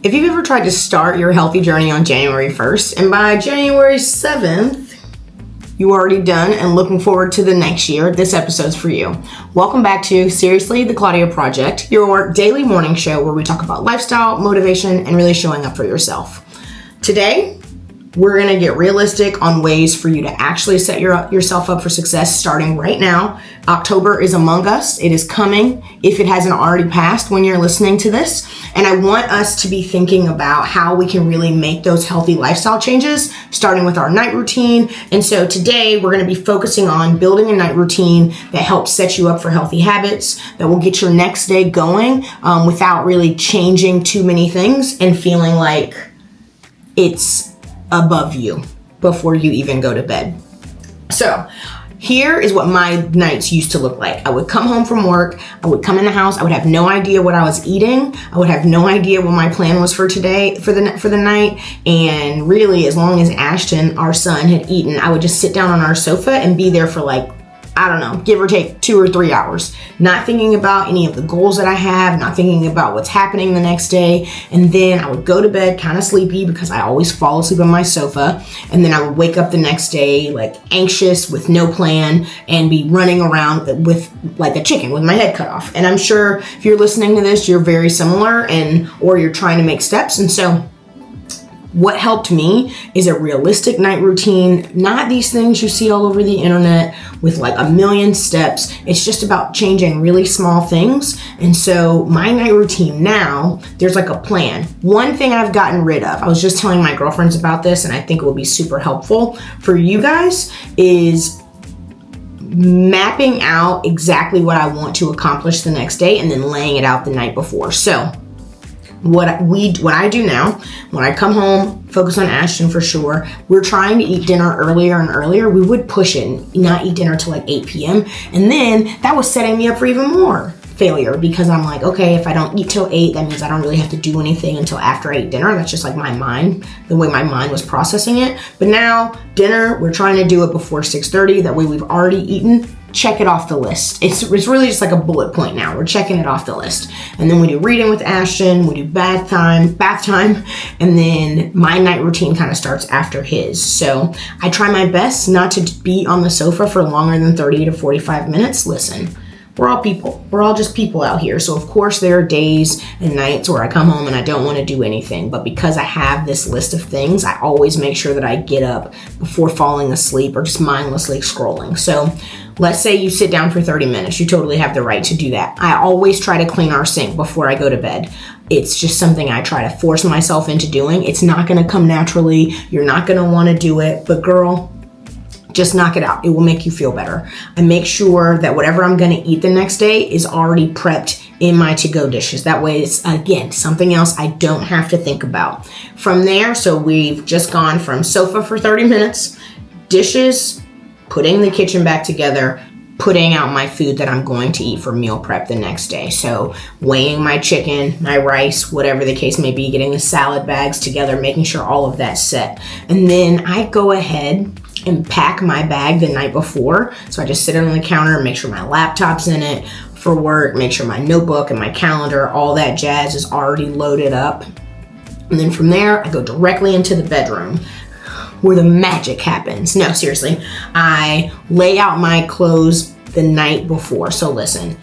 If you've ever tried to start your healthy journey on January 1st and by January 7th, you already done and looking forward to the next year, this episode's for you. Welcome back to Seriously, the Claudia Project, your daily morning show where we talk about lifestyle, motivation, and really showing up for yourself. Today, we're going to get realistic on ways for you to actually set yourself up for success starting right now. October is among us. It is coming if it hasn't already passed when you're listening to this. And I want us to be thinking about how we can really make those healthy lifestyle changes, starting with our night routine. And so today we're going to be focusing on building a night routine that helps set you up for healthy habits, that will get your next day going without really changing too many things and feeling like it's above you before you even go to bed. So here is what my nights used to look like. I would come home from work, I would come in the house, I would have no idea what I was eating, I would have no idea what my plan was for today, for the night, and really as long as Ashton, our son, had eaten, I would just sit down on our sofa and be there for give or take 2 or 3 hours, not thinking about any of the goals that I have, not thinking about what's happening the next day. And then I would go to bed kind of sleepy because I always fall asleep on my sofa. And then I would wake up the next day anxious with no plan and be running around with like a chicken with my head cut off. And I'm sure if you're listening to this, you're very similar or you're trying to make steps. And so what helped me is a realistic night routine, not these things you see all over the internet with like a million steps. It's just about changing really small things. And so my night routine now, there's like a plan. One thing I've gotten rid of, I was just telling my girlfriends about this and I think it will be super helpful for you guys, is mapping out exactly what I want to accomplish the next day and then laying it out the night before. So what I do now, when I come home, focus on Ashton for sure. We're trying to eat dinner earlier and earlier. We would push it and not eat dinner till 8 p.m. And then that was setting me up for even more failure because I'm like, okay, if I don't eat till 8, that means I don't really have to do anything until after I eat dinner. That's just like my mind, the way my mind was processing it. But now dinner, we're trying to do it before 6:30. That way we've already eaten. Check it off the list. It's really just like a bullet point now. We're checking it off the list. And then we do reading with Ashton, we do bath time, and then my night routine kind of starts after his. So I try my best not to be on the sofa for longer than 30 to 45 minutes. Listen, we're all people. We're all just people out here. So of course there are days and nights where I come home and I don't want to do anything. But because I have this list of things, I always make sure that I get up before falling asleep or just mindlessly scrolling. So let's say you sit down for 30 minutes. You totally have the right to do that. I always try to clean our sink before I go to bed. It's just something I try to force myself into doing. It's not going to come naturally. You're not going to want to do it. But girl, just knock it out. It will make you feel better. I make sure that whatever I'm going to eat the next day is already prepped in my to-go dishes. That way it's, again, something else I don't have to think about. From there, so we've just gone from sofa for 30 minutes, dishes, putting the kitchen back together, putting out my food that I'm going to eat for meal prep the next day. So weighing my chicken, my rice, whatever the case may be, getting the salad bags together, making sure all of that's set. And then I go ahead and pack my bag the night before. So I just sit it on the counter and make sure my laptop's in it for work, make sure my notebook and my calendar, all that jazz is already loaded up. And then from there, I go directly into the bedroom where the magic happens. No, seriously, I lay out my clothes the night before. So listen,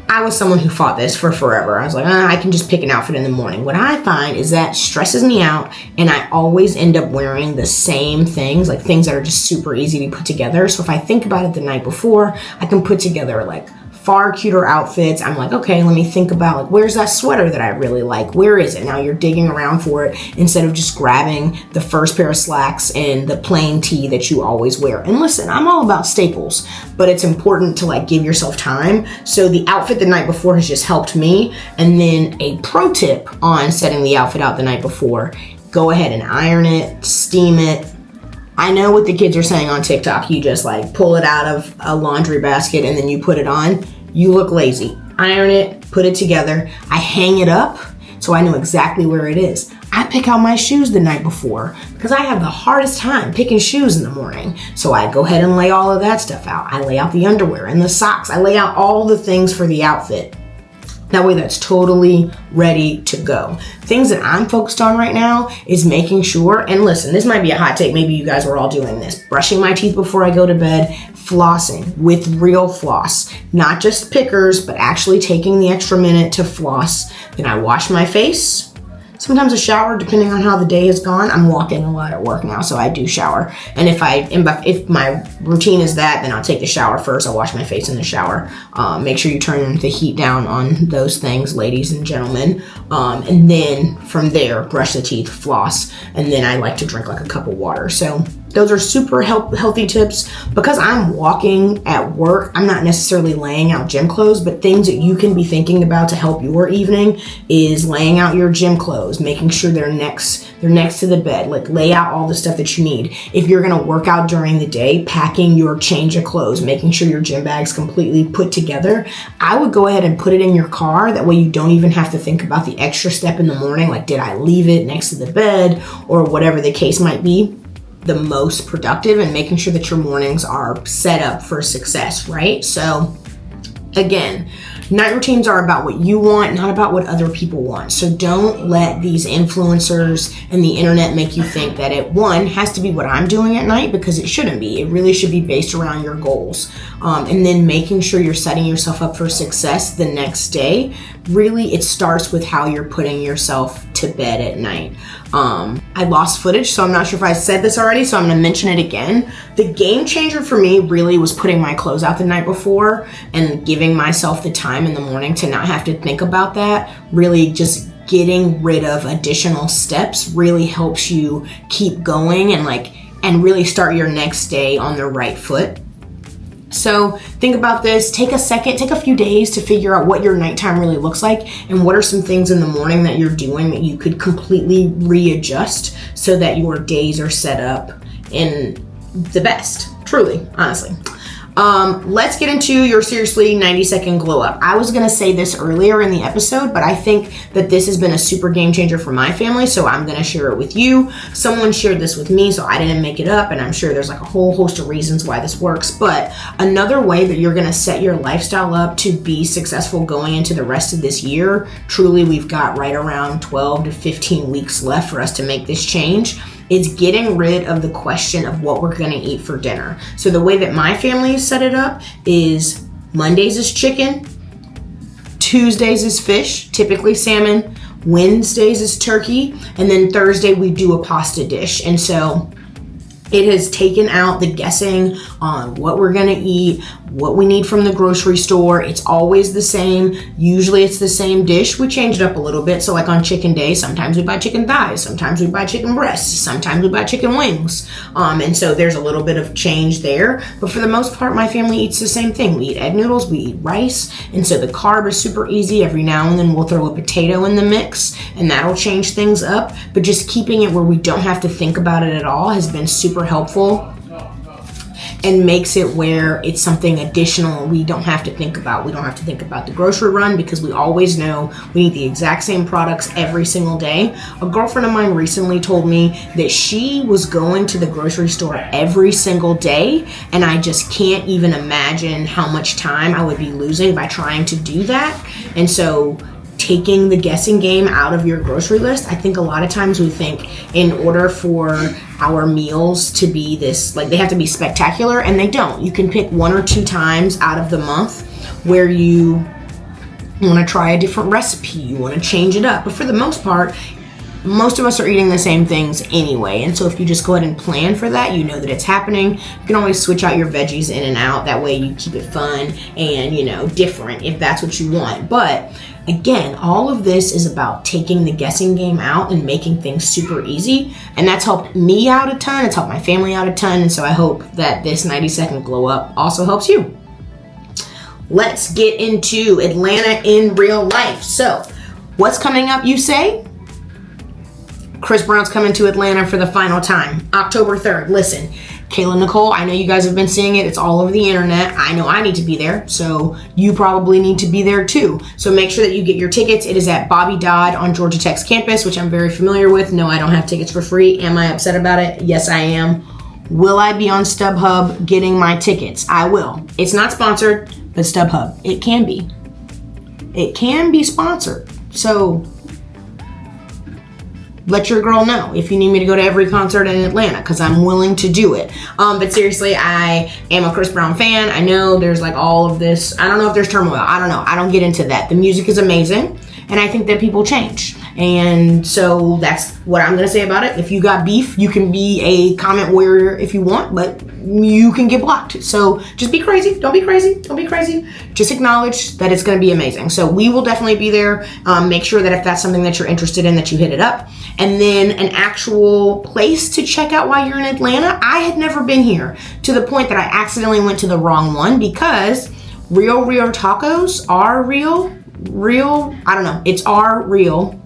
I was someone who fought this for forever. I was like, I can just pick an outfit in the morning. What I find is that stresses me out and I always end up wearing the same things, like things that are just super easy to put together. So if I think about it the night before, I can put together like far cuter outfits. I'm like, okay, let me think about like, where's that sweater that I really like? Where is it? Now you're digging around for it instead of just grabbing the first pair of slacks and the plain tee that you always wear. And listen, I'm all about staples, but it's important to like give yourself time. So the outfit the night before has just helped me. And then a pro tip on setting the outfit out the night before, go ahead and iron it, steam it. I know what the kids are saying on TikTok. You just like pull it out of a laundry basket and then you put it on. You look lazy. Iron it, put it together. I hang it up so I know exactly where it is. I pick out my shoes the night before because I have the hardest time picking shoes in the morning. So I go ahead and lay all of that stuff out. I lay out the underwear and the socks. I lay out all the things for the outfit. That way that's totally ready to go. Things that I'm focused on right now is making sure, and listen, this might be a hot take, maybe you guys were all doing this, brushing my teeth before I go to bed, flossing with real floss, not just pickers, but actually taking the extra minute to floss. Then I wash my face. Sometimes a shower, depending on how the day has gone. I'm walking a lot at work now, so I do shower. And if my routine is that, then I'll take the shower first. I'll wash my face in the shower. Make sure you turn the heat down on those things, ladies and gentlemen. And then from there, brush the teeth, floss, and then I like to drink like a cup of water. So those are super healthy tips. Because I'm walking at work, I'm not necessarily laying out gym clothes, but things that you can be thinking about to help your evening is laying out your gym clothes, making sure they're next to the bed, like lay out all the stuff that you need. If you're gonna work out during the day, packing your change of clothes, making sure your gym bag's completely put together. I would go ahead and put it in your car. That way you don't even have to think about the extra step in the morning, like did I leave it next to the bed or whatever the case might be. The most productive and making sure that your mornings are set up for success, right? So again, night routines are about what you want, not about what other people want. So don't let these influencers and the internet make you think that it, one, has to be what I'm doing at night, because it shouldn't be. It really should be based around your goals. And then making sure you're setting yourself up for success the next day. Really, it starts with how you're putting yourself to bed at night. I lost footage, so I'm not sure if I said this already, so I'm going to mention it again. The game changer for me really was putting my clothes out the night before and giving myself the time in the morning to not have to think about that. Really just getting rid of additional steps really helps you keep going and really start your next day on the right foot. So think about this, take a few days to figure out what your nighttime really looks like and what are some things in the morning that you're doing that you could completely readjust so that your days are set up in the best, truly, honestly. Let's get into your seriously 90-second glow up. I was gonna say this earlier in the episode, but I think that this has been a super game changer for my family, so I'm gonna share it with you. Someone shared this with me, so I didn't make it up, and I'm sure there's like a whole host of reasons why this works. But another way that you're gonna set your lifestyle up to be successful going into the rest of this year, truly we've got right around 12 to 15 weeks left for us to make this change, is getting rid of the question of what we're gonna eat for dinner. So the way that my family set it up is Mondays is chicken, Tuesdays is fish, typically salmon, Wednesdays is turkey, and then Thursday we do a pasta dish. And so it has taken out the guessing on what we're gonna eat, what we need from the grocery store. It's always the same. Usually it's the same dish. We change it up a little bit. So like on chicken day, sometimes we buy chicken thighs, sometimes we buy chicken breasts, sometimes we buy chicken wings. And so there's a little bit of change there. But for the most part, my family eats the same thing. We eat egg noodles, we eat rice. And so the carb is super easy. Every now and then we'll throw a potato in the mix and that'll change things up. But just keeping it where we don't have to think about it at all has been super helpful and makes it where it's something additional we don't have to think about. We don't have to think about the grocery run because we always know we need the exact same products every single day. A girlfriend of mine recently told me that she was going to the grocery store every single day, and I just can't even imagine how much time I would be losing by trying to do that. And so taking the guessing game out of your grocery list, I think a lot of times we think in order for our meals to be this, like they have to be spectacular, and they don't. You can pick 1 or 2 times out of the month where you want to try a different recipe, you want to change it up. But for the most part, most of us are eating the same things anyway. And so if you just go ahead and plan for that, you know that it's happening. You can always switch out your veggies in and out. That way you keep it fun and, different if that's what you want. But again, all of this is about taking the guessing game out and making things super easy. And that's helped me out a ton. It's helped my family out a ton. And so I hope that this 90-second glow up also helps you. Let's get into Atlanta in real life. So what's coming up, you say? Chris Brown's coming to Atlanta for the final time, October 3rd. Listen, Kayla Nicole, I know you guys have been seeing it. It's all over the internet. I know I need to be there, so you probably need to be there too. So make sure that you get your tickets. It is at Bobby Dodd on Georgia Tech's campus, which I'm very familiar with. No, I don't have tickets for free. Am I upset about it? Yes, I am. Will I be on StubHub getting my tickets? I will. It's not sponsored, but StubHub, it can be. It can be sponsored. So let your girl know if you need me to go to every concert in Atlanta, because I'm willing to do it. But seriously, I am a Chris Brown fan. I know there's like all of this. I don't know if there's turmoil. I don't know. I don't get into that. The music is amazing, and I think that people change. And so that's what I'm gonna say about it. If you got beef, you can be a comment warrior if you want, but you can get blocked. So just be crazy. Don't be crazy. Don't be crazy. Just acknowledge that it's gonna be amazing. So we will definitely be there. Make sure that if that's something that you're interested in, that you hit it up. And then an actual place to check out while you're in Atlanta. I had never been here, to the point that I accidentally went to the wrong one, because Rreal Tacos are real. I don't know. It's Rreal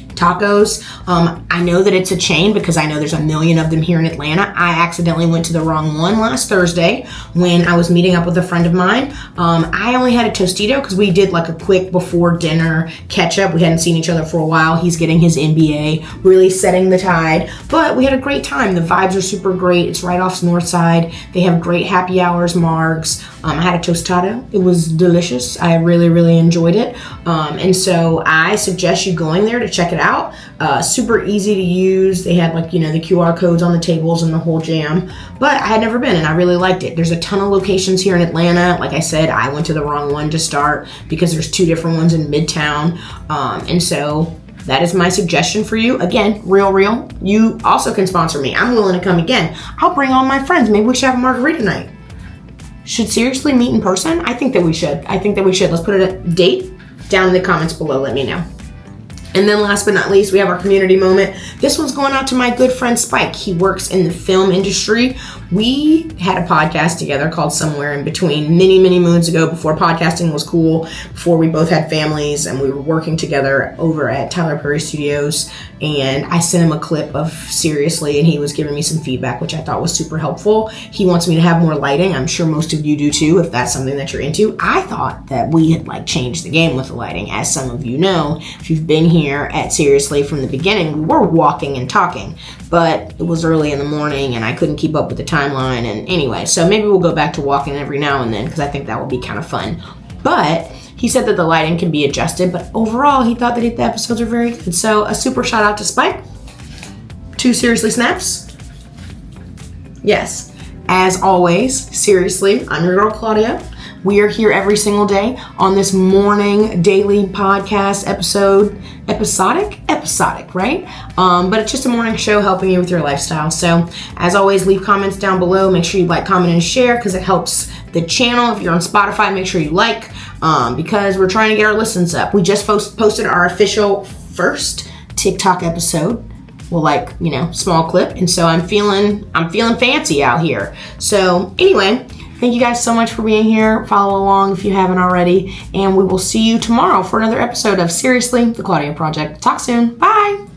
Tacos. I know that it's a chain because I know there's a million of them here in Atlanta. I accidentally went to the wrong one last Thursday when I was meeting up with a friend of mine. I only had a Tostito because we did like a quick before dinner catch up. We hadn't seen each other for a while. He's getting his MBA, really setting the tide, but we had a great time. The vibes are super great. It's right off North Side. They have great happy hours, margs. I had a tostado. It was delicious. I really, really enjoyed it. And so I suggest you going there to check it out. Super easy to use. They had like, the QR codes on the tables and the whole jam, but I had never been and I really liked it. There's a ton of locations here in Atlanta. Like I said, I went to the wrong one to start because there's 2 different ones in Midtown. And so that is my suggestion for you. Again, Rreal. You also can sponsor me. I'm willing to come again. I'll bring all my friends. Maybe we should have a margarita night. Should seriously meet in person? I think that we should. Let's put a date down in the comments below. Let me know. And then last but not least, we have our community moment. This one's going out to my good friend Spike. He works in the film industry. We had a podcast together called Somewhere in Between many, many moons ago, before podcasting was cool, before we both had families, and we were working together over at Tyler Perry Studios. And I sent him a clip of Seriously, and he was giving me some feedback, which I thought was super helpful. He wants me to have more lighting. I'm sure most of you do too, if that's something that you're into. I thought that we had changed the game with the lighting. As some of you know, if you've been here at Seriously from the beginning, we were walking and talking, but it was early in the morning and I couldn't keep up with the timeline. And anyway, so maybe we'll go back to walking every now and then, because I think that would be kind of fun. But he said that the lighting can be adjusted, but overall he thought that the episodes are very good. So a super shout out to Spike. 2 Seriously snaps. Yes, as always, seriously, I'm your girl Claudia. We are here every single day on this morning daily podcast episodic, right? But it's just a morning show helping you with your lifestyle. So as always, leave comments down below. Make sure you like, comment, and share, because it helps the channel. If you're on Spotify, make sure you like, because we're trying to get our listens up. We just posted our official first TikTok episode. Well, small clip. And so I'm feeling fancy out here. So anyway, thank you guys so much for being here. Follow along if you haven't already. And we will see you tomorrow for another episode of Seriously, the Claudia Project. Talk soon. Bye.